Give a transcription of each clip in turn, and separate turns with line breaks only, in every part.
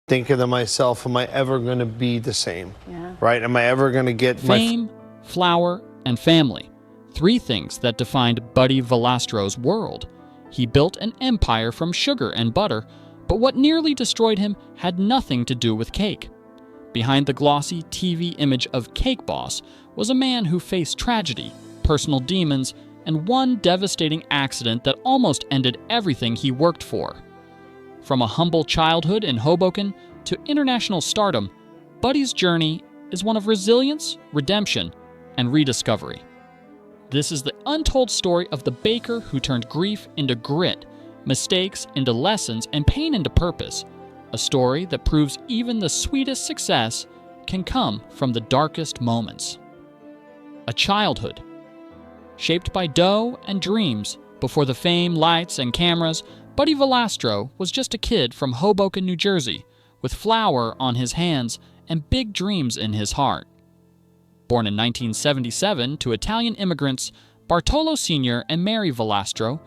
thinking to myself, am I ever going to be the same?
Yeah.
Right? Am I ever going to get
Fame, flour, and family. 3 things that defined Buddy Valastro's world. He built an empire from sugar and butter, but what nearly destroyed him had nothing to do with cake. Behind the glossy TV image of Cake Boss was a man who faced tragedy, personal demons, and one devastating accident that almost ended everything he worked for. From a humble childhood in Hoboken to international stardom, Buddy's journey is one of resilience, redemption, and rediscovery. This is the untold story of the baker who turned grief into grit, mistakes into lessons, and pain into purpose. A story that proves even the sweetest success can come from the darkest moments. A childhood shaped by dough and dreams. Before the fame, lights, and cameras, Buddy Valastro was just a kid from Hoboken, New Jersey, with flour on his hands and big dreams in his heart. Born in 1977 to Italian immigrants Bartolo Sr. and Mary Valastro,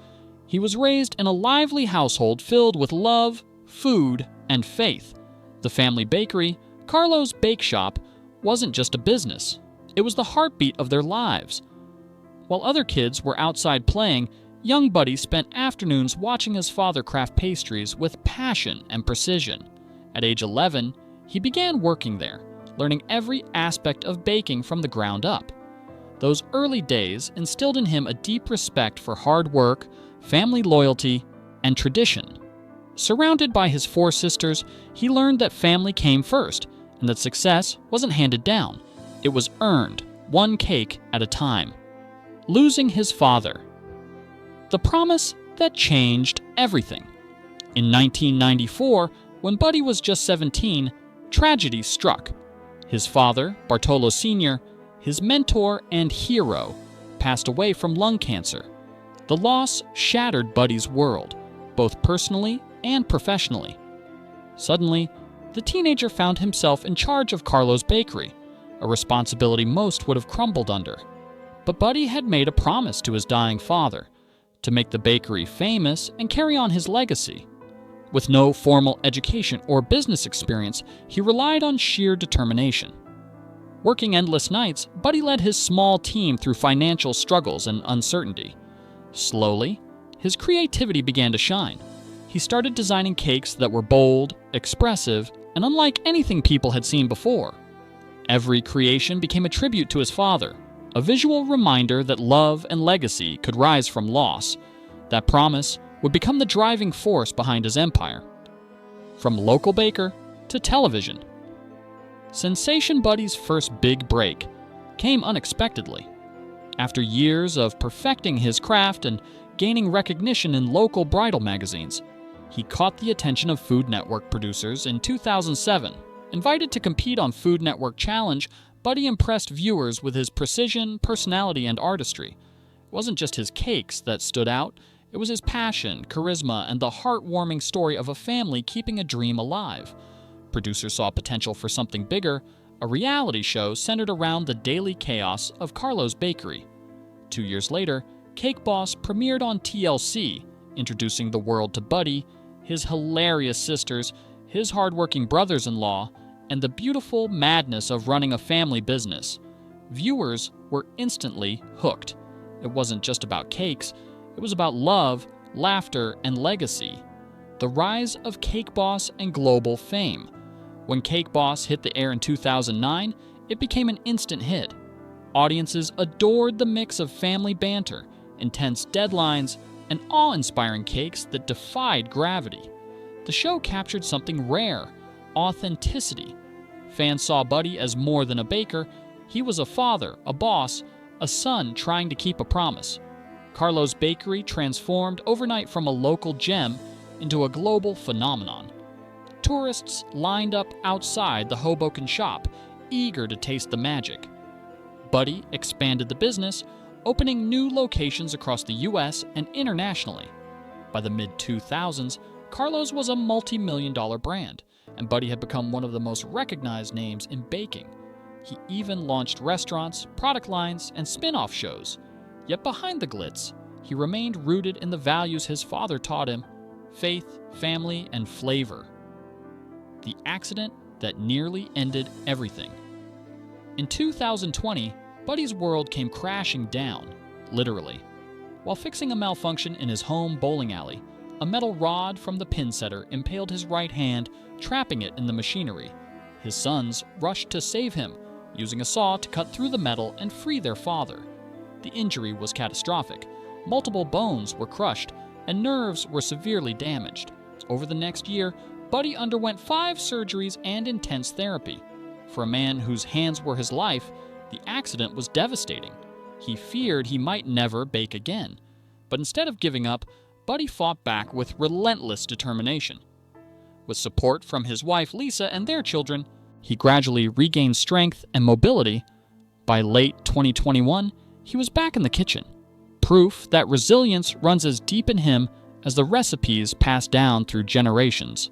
he was raised in a lively household filled with love, food, and faith. The family bakery, Carlo's Bake Shop, wasn't just a business. It was the heartbeat of their lives. While other kids were outside playing, young Buddy spent afternoons watching his father craft pastries with passion and precision. At age 11, he began working there, learning every aspect of baking from the ground up. Those early days instilled in him a deep respect for hard work, family loyalty, and tradition. Surrounded by his 4 sisters, he learned that family came first, and that success wasn't handed down. It was earned, one cake at a time. Losing his father. The promise that changed everything. In 1994, when Buddy was just 17, tragedy struck. His father, Bartolo Sr., his mentor and hero, passed away from lung cancer. The loss shattered Buddy's world, both personally and professionally. Suddenly, the teenager found himself in charge of Carlo's Bakery, a responsibility most would have crumbled under. But Buddy had made a promise to his dying father, to make the bakery famous and carry on his legacy. With no formal education or business experience, he relied on sheer determination. Working endless nights, Buddy led his small team through financial struggles and uncertainty. Slowly, his creativity began to shine. He started designing cakes that were bold, expressive, and unlike anything people had seen before. Every creation became a tribute to his father, a visual reminder that love and legacy could rise from loss. That promise would become the driving force behind his empire. From local baker to television. Sensation Buddy's first big break came unexpectedly. After years of perfecting his craft and gaining recognition in local bridal magazines, he caught the attention of Food Network producers in 2007. Invited to compete on Food Network Challenge, Buddy impressed viewers with his precision, personality, and artistry. It wasn't just his cakes that stood out. It was his passion, charisma, and the heartwarming story of a family keeping a dream alive. Producers saw potential for something bigger, a reality show centered around the daily chaos of Carlo's Bakery. 2 years later, Cake Boss premiered on TLC, introducing the world to Buddy, his hilarious sisters, his hardworking brothers-in-law, and the beautiful madness of running a family business. Viewers were instantly hooked. It wasn't just about cakes. It was about love, laughter, and legacy. The rise of Cake Boss and global fame. When Cake Boss hit the air in 2009, it became an instant hit. Audiences adored the mix of family banter, intense deadlines, and awe-inspiring cakes that defied gravity. The show captured something rare: authenticity. Fans saw Buddy as more than a baker. He was a father, a boss, a son trying to keep a promise. Carlo's Bakery transformed overnight from a local gem into a global phenomenon. Tourists lined up outside the Hoboken shop, eager to taste the magic. Buddy expanded the business, opening new locations across the U.S. and internationally. By the mid-2000s, Carlo's was a multi-million-dollar brand, and Buddy had become one of the most recognized names in baking. He even launched restaurants, product lines, and spin-off shows. Yet behind the glitz, he remained rooted in the values his father taught him: faith, family, and flavor. the accident that nearly ended everything. In 2020, Buddy's world came crashing down, literally. While fixing a malfunction in his home bowling alley, a metal rod from the pin setter impaled his right hand, trapping it in the machinery. His sons rushed to save him, using a saw to cut through the metal and free their father. The injury was catastrophic. Multiple bones were crushed, and nerves were severely damaged. Over the next year, Buddy underwent 5 surgeries and intense therapy. For a man whose hands were his life, the accident was devastating. He feared he might never bake again. But instead of giving up, Buddy fought back with relentless determination. With support from his wife Lisa and their children, he gradually regained strength and mobility. By late 2021, he was back in the kitchen. Proof that resilience runs as deep in him as the recipes passed down through generations.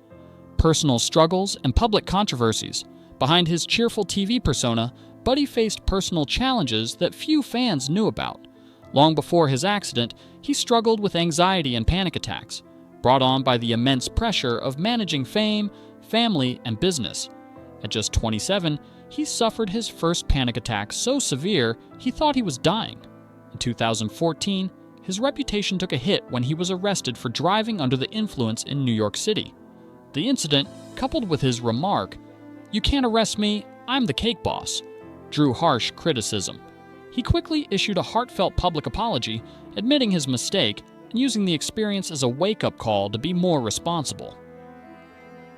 Personal struggles and public controversies. Behind his cheerful TV persona, Buddy faced personal challenges that few fans knew about. Long before his accident, he struggled with anxiety and panic attacks, brought on by the immense pressure of managing fame, family, and business. At just 27, he suffered his first panic attack so severe he thought he was dying. In 2014, his reputation took a hit when he was arrested for driving under the influence in New York City. The incident, coupled with his remark, "You can't arrest me, I'm the cake boss," drew harsh criticism. He quickly issued a heartfelt public apology, admitting his mistake and using the experience as a wake-up call to be more responsible.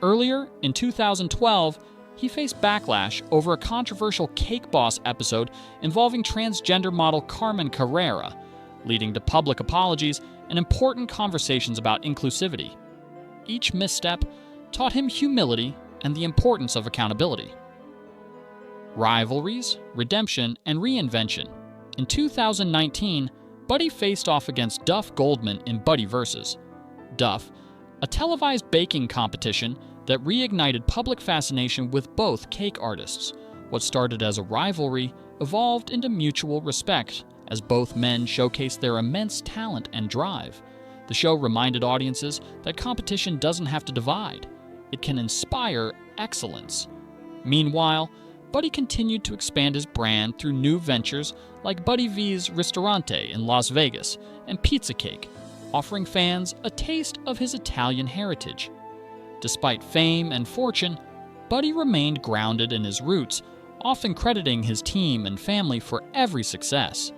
Earlier, in 2012, he faced backlash over a controversial Cake Boss episode involving transgender model Carmen Carrera, leading to public apologies and important conversations about inclusivity. Each misstep taught him humility and the importance of accountability. Rivalries, redemption, and reinvention. In 2019, Buddy faced off against Duff Goldman in Buddy Versus. Duff, a televised baking competition that reignited public fascination with both cake artists. What started as a rivalry evolved into mutual respect as both men showcased their immense talent and drive. The show reminded audiences that competition doesn't have to divide. It can inspire excellence. Meanwhile, Buddy continued to expand his brand through new ventures like Buddy V's Ristorante in Las Vegas and Pizza Cake, offering fans a taste of his Italian heritage. Despite fame and fortune, Buddy remained grounded in his roots, often crediting his team and family for every success.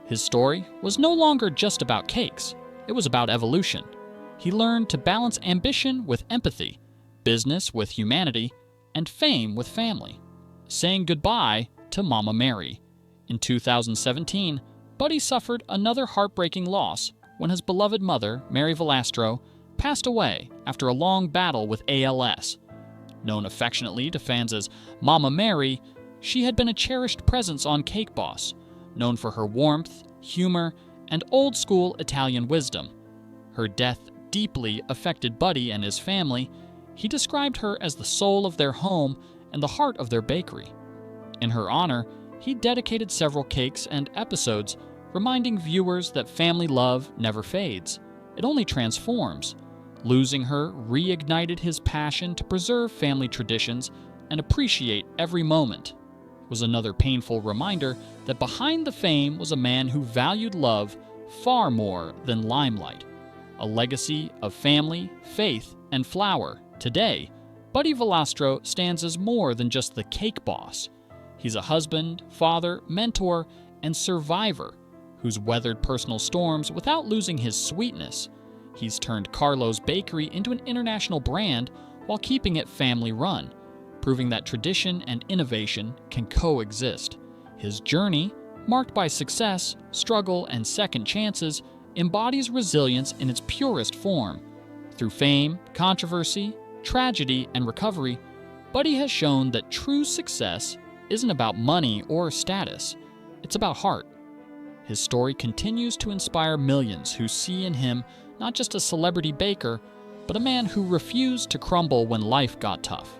His story was no longer just about cakes, it was about evolution. He learned to balance ambition with empathy, business with humanity, and fame with family, saying goodbye to Mama Mary. In 2017, Buddy suffered another heartbreaking loss when his beloved mother, Mary Valastro, passed away after a long battle with ALS. Known affectionately to fans as Mama Mary, she had been a cherished presence on Cake Boss, known for her warmth, humor, and old-school Italian wisdom. Her death deeply affected Buddy and his family. He described her as the soul of their home and the heart of their bakery. In her honor, he dedicated several cakes and episodes, reminding viewers that family love never fades. It only transforms. Losing her reignited his passion to preserve family traditions and appreciate every moment. It was another painful reminder that behind the fame was a man who valued love far more than limelight. A legacy of family, faith, and flour. Today, Buddy Valastro stands as more than just the cake boss. He's a husband, father, mentor, and survivor who's weathered personal storms without losing his sweetness. He's turned Carlo's Bakery into an international brand while keeping it family-run, proving that tradition and innovation can coexist. His journey, marked by success, struggle, and second chances, embodies resilience in its purest form. Through fame, controversy, tragedy, and recovery, Buddy has shown that true success isn't about money or status. It's about heart. His story continues to inspire millions who see in him not just a celebrity baker, but a man who refused to crumble when life got tough.